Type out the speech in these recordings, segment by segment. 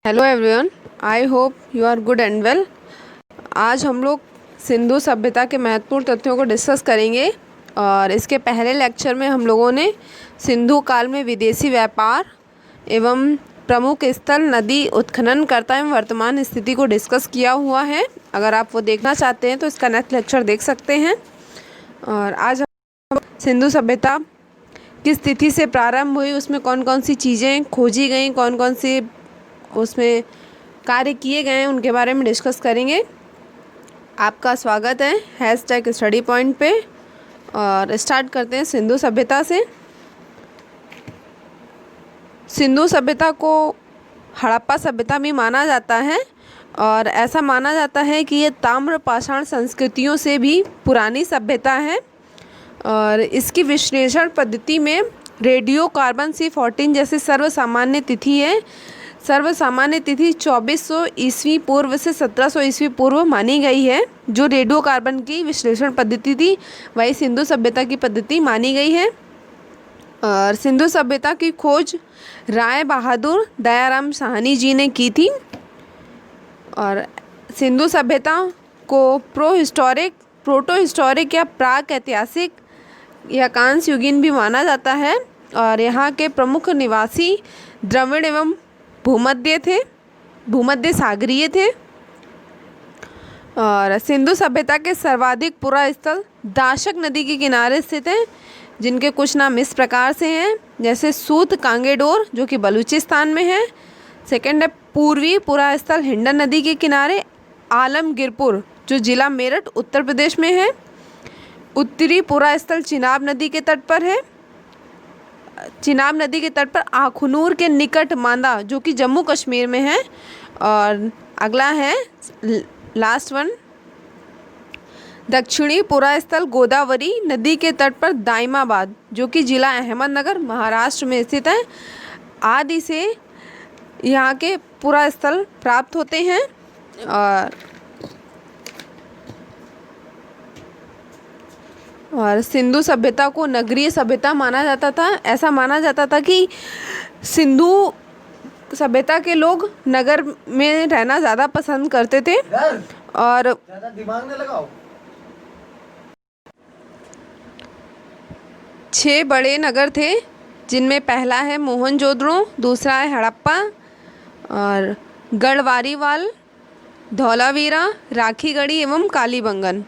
Hello everyone, I hope you are good and well. आज हम लोग सिंधु सभ्यता के महत्वपूर्ण तथ्यों को डिस्कस करेंगे। और इसके पहले लेक्चर में हम लोगों ने सिंधु काल में विदेशी व्यापार एवं प्रमुख स्थल, नदी, उत्खननकर्ता एवं वर्तमान स्थिति को डिस्कस किया हुआ है। अगर आप वो देखना चाहते हैं तो इसका नेक्स्ट लेक्चर देख सकते हैं। और आज हम सिंधु सभ्यता किस तिथि से प्रारंभ हुई, उसमें कौन कौन सी चीज़ें खोजी गई, कौन कौन सी उसमें कार्य किए गए हैं, उनके बारे में डिस्कस करेंगे। आपका स्वागत है हैशटैग स्टडी पॉइंट पे। और स्टार्ट करते हैं सिंधु सभ्यता से। सिंधु सभ्यता को हड़प्पा सभ्यता भी माना जाता है और ऐसा माना जाता है कि ये ताम्र पाषाण संस्कृतियों से भी पुरानी सभ्यता है। और इसकी विश्लेषण पद्धति में रेडियो कार्बन C14 जैसे सर्वसामान्य तिथि है। सर्वसामान्य तिथि 2400 ईस्वी पूर्व से 1700 ईस्वी पूर्व मानी गई है। जो रेडियो कार्बन की विश्लेषण पद्धति थी वही सिंधु सभ्यता की पद्धति मानी गई है। और सिंधु सभ्यता की खोज राय बहादुर दयाराम साहनी जी ने की थी। और सिंधु सभ्यता को प्रोटो हिस्टोरिक या प्राक ऐतिहासिक या कांस्य युगीन भी माना जाता है। और यहाँ के प्रमुख निवासी द्रविड़ एवं भूमध्य सागरीय थे। और सिंधु सभ्यता के सर्वाधिक पुरा स्थल दाशक नदी के किनारे स्थित हैं, जिनके कुछ नाम इस प्रकार से हैं, जैसे सूत कांगेडोर जो कि बलूचिस्तान में है। सेकंड है पूर्वी पुरा स्थल हिंडन नदी के किनारे आलमगीरपुर जो जिला मेरठ उत्तर प्रदेश में है। उत्तरी पुरा स्थल चिनाब नदी के तट पर है। चिनाब नदी के तट पर आखनूर के निकट मांदा जो कि जम्मू कश्मीर में है। और अगला है लास्ट वन, दक्षिणी पुरा स्थल गोदावरी नदी के तट पर दाइमाबाद जो कि जिला अहमदनगर महाराष्ट्र में स्थित है। आदि से यहाँ के पुरा स्थल प्राप्त होते हैं। और सिंधु सभ्यता को नगरीय सभ्यता माना जाता था। ऐसा माना जाता था कि सिंधु सभ्यता के लोग नगर में रहना ज़्यादा पसंद करते थे। और दिमाग न लगाओ। 6 बड़े नगर थे, जिनमें पहला है मोहनजोदड़ो, दूसरा है हड़प्पा और गढ़वारीवाल, धौलावीरा, राखीगढ़ी एवं कालीबंगन।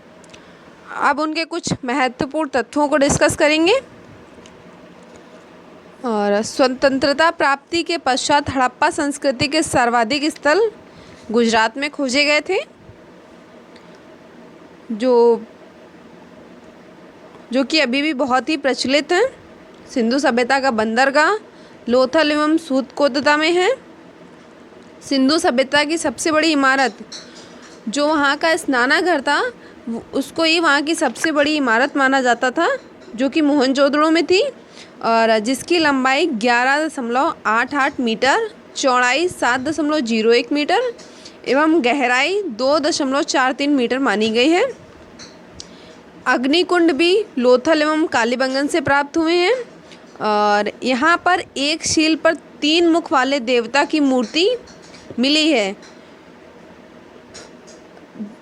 अब उनके कुछ महत्वपूर्ण तथ्यों को डिस्कस करेंगे। और स्वतंत्रता प्राप्ति के पश्चात हड़प्पा संस्कृति के सर्वाधिक स्थल गुजरात में खोजे गए थे, जो कि अभी भी बहुत ही प्रचलित हैं। सिंधु सभ्यता का बंदरगाह लोथल एवं सूतकोतता में है। सिंधु सभ्यता की सबसे बड़ी इमारत जो वहाँ का स्नानाघर था, उसको ही वहाँ की सबसे बड़ी इमारत माना जाता था, जो कि मोहनजोदड़ो में थी। और जिसकी लंबाई 11.88 मीटर, चौड़ाई 7.01 मीटर एवं गहराई 2.43 मीटर मानी गई है। अग्निकुंड भी लोथल एवं कालीबंगन से प्राप्त हुए हैं। और यहाँ पर एक शील पर 3 मुख वाले देवता की मूर्ति मिली है,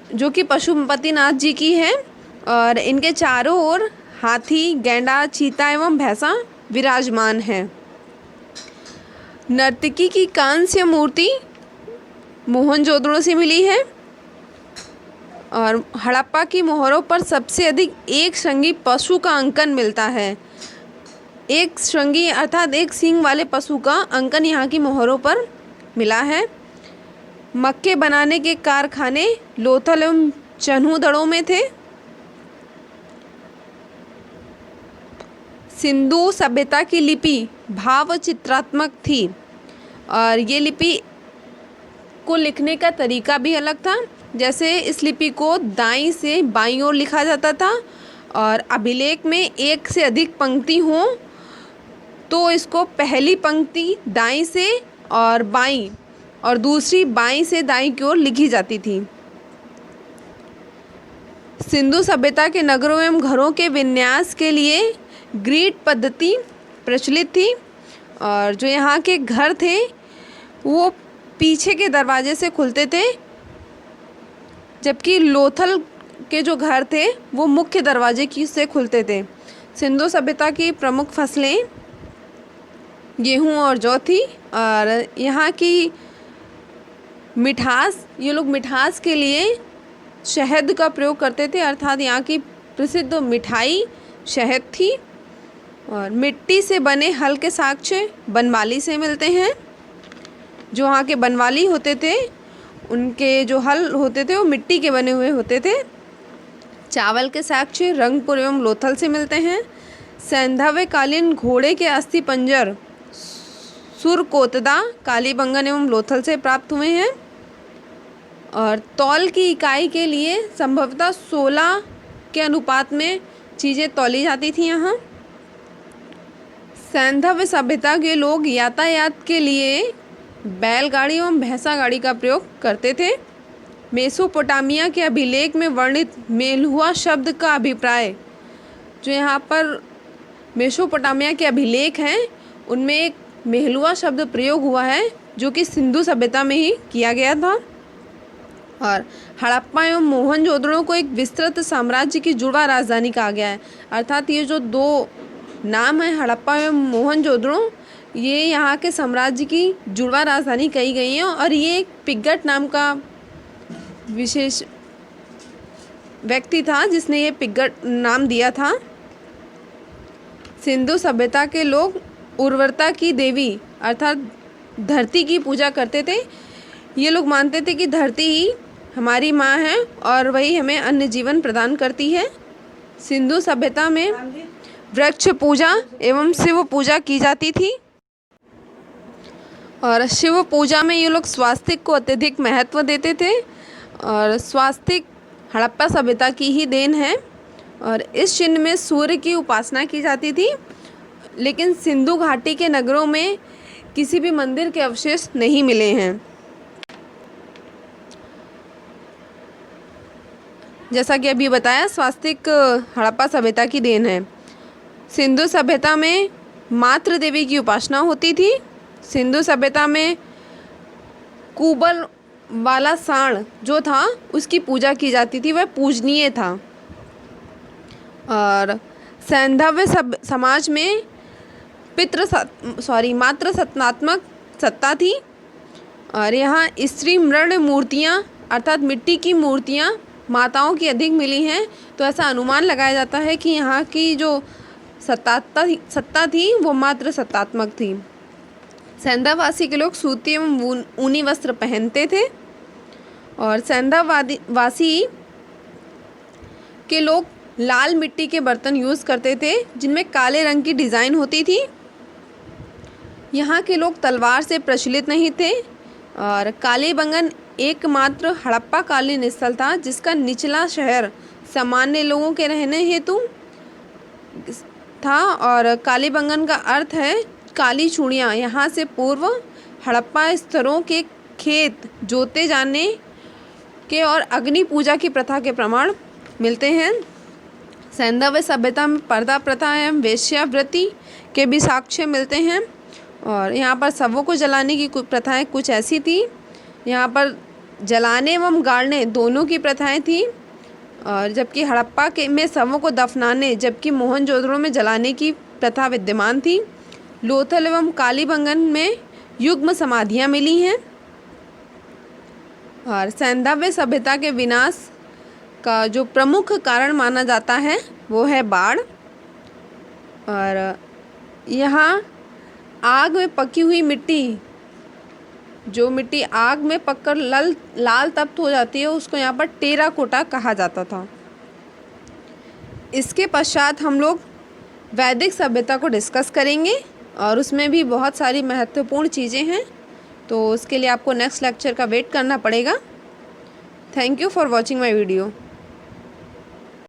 जो कि पशुपतिनाथ जी की है। और इनके चारों ओर हाथी, गैंडा, चीता एवं भैंसा विराजमान है। नर्तकी की कांस्य मूर्ति मोहनजोदड़ो से मिली है। और हड़प्पा की मोहरों पर सबसे अधिक एक श्रृंगी पशु का अंकन मिलता है। एक श्रृंगी अर्थात एक सींग वाले पशु का अंकन यहाँ की मोहरों पर मिला है। मक्के बनाने के कारखाने लोथल एवं चन्हूदड़ो में थे। सिंधु सभ्यता की लिपि भावचित्रात्मक थी और ये लिपि को लिखने का तरीका भी अलग था। जैसे इस लिपि को दाईं से बाईं ओर लिखा जाता था। और अभिलेख में एक से अधिक पंक्ति हो तो इसको पहली पंक्ति दाईं से और बाईं और दूसरी बाईं से दाईं की ओर लिखी जाती थी। सिंधु सभ्यता के नगरों एवं घरों के विन्यास के लिए ग्रिड पद्धति प्रचलित थी। और जो यहाँ के घर थे वो पीछे के दरवाजे से खुलते थे, जबकि लोथल के जो घर थे वो मुख्य दरवाजे की से खुलते थे। सिंधु सभ्यता की प्रमुख फसलें गेहूँ और जौ थी। और यहाँ की मिठास, ये लोग मिठास के लिए शहद का प्रयोग करते थे, अर्थात यहाँ की प्रसिद्ध मिठाई शहद थी। और मिट्टी से बने हल के साक्ष्य बनवाली से मिलते हैं। जो वहाँ के बनवाली होते थे उनके जो हल होते थे वो मिट्टी के बने हुए होते थे। चावल के साक्ष्य रंगपुर एवं लोथल से मिलते हैं। सैंधव कालीन घोड़े के अस्थि पंजर सुरकोतदा, कालीबंगन एवं लोथल से प्राप्त हुए हैं। और तौल की इकाई के लिए संभवतः 16 के अनुपात में चीज़ें तौली जाती थी यहाँ। सैंधव सभ्यता के लोग यातायात के लिए बैलगाड़ी एवं भैंसा गाड़ी का प्रयोग करते थे। मेसोपोटामिया के अभिलेख में वर्णित मेलहुआ शब्द का अभिप्राय, जो यहाँ पर मेसोपोटामिया के अभिलेख हैं उनमें एक मेहलुआ शब्द प्रयोग हुआ है जो कि सिंधु सभ्यता में ही किया गया था। और हड़प्पा एवं मोहनजोदड़ो को एक विस्तृत साम्राज्य की जुड़वा राजधानी कहा गया है, अर्थात ये जो दो नाम है हड़प्पा एवं मोहनजोदड़ो, ये यहाँ के साम्राज्य की जुड़वा राजधानी कही गई है। और ये एक पिग्गट नाम का विशेष व्यक्ति था जिसने ये पिग्गट नाम दिया था। सिंधु सभ्यता के लोग उर्वरता की देवी अर्थात धरती की पूजा करते थे। ये लोग मानते थे कि धरती ही हमारी माँ है और वही हमें अन्न जीवन प्रदान करती है। सिंधु सभ्यता में वृक्ष पूजा एवं शिव पूजा की जाती थी। और शिव पूजा में ये लोग स्वास्तिक को अत्यधिक महत्व देते थे। और स्वास्तिक हड़प्पा सभ्यता की ही देन है। और इस चिन्ह में सूर्य की उपासना की जाती थी, लेकिन सिंधु घाटी के नगरों में किसी भी मंदिर के अवशेष नहीं मिले हैं। जैसा कि अभी बताया, स्वास्तिक हड़प्पा सभ्यता की देन है। सिंधु सभ्यता में मातृ देवी की उपासना होती थी। सिंधु सभ्यता में कुबर वाला सांड जो था उसकी पूजा की जाती थी, वह पूजनीय था। और सैंधव समाज में मातृ सत्तात्मक सत्ता थी। और यहाँ स्त्री मृण मूर्तियाँ अर्थात मिट्टी की मूर्तियाँ माताओं की अधिक मिली हैं। तो ऐसा अनुमान लगाया जाता है कि यहाँ की जो सत्ता थी वो मातृ सत्तात्मक थी। सैंधववासी के लोग सूती एवं ऊनी वस्त्र पहनते थे। और सैंधववासी के लोग लाल मिट्टी के बर्तन यूज़ करते थे जिनमें काले रंग की डिज़ाइन होती थी। यहाँ के लोग तलवार से प्रचलित नहीं थे। और कालीबंगन एकमात्र हड़प्पा कालीन स्थल था जिसका निचला शहर सामान्य लोगों के रहने हेतु था। और कालीबंगन का अर्थ है काली चूड़ियाँ। यहाँ से पूर्व हड़प्पा स्तरों के खेत जोते जाने के और अग्नि पूजा की प्रथा के प्रमाण मिलते हैं। सैंधव सभ्यता में पर्दा प्रथा एवं वेश्यावृत्ति के भी साक्ष्य मिलते हैं। और यहाँ पर शवों को जलाने की कुछ प्रथाएं कुछ ऐसी थी। यहाँ पर जलाने एवं गाड़ने दोनों की प्रथाएं थी। और जबकि हड़प्पा के में शवों को दफनाने जबकि मोहनजोदड़ो में जलाने की प्रथा विद्यमान थी। लोथल एवं कालीबंगन में युग्म समाधियाँ मिली हैं। और सैंधव सभ्यता के विनाश का जो प्रमुख कारण माना जाता है वो है बाढ़। और यहाँ आग में पकी हुई मिट्टी, जो मिट्टी आग में पककर लाल तप्त हो जाती है, उसको यहाँ पर टेराकोटा कहा जाता था। इसके पश्चात हम लोग वैदिक सभ्यता को डिस्कस करेंगे और उसमें भी बहुत सारी महत्वपूर्ण चीज़ें हैं। तो उसके लिए आपको नेक्स्ट लेक्चर का वेट करना पड़ेगा। Thank you for watching my video.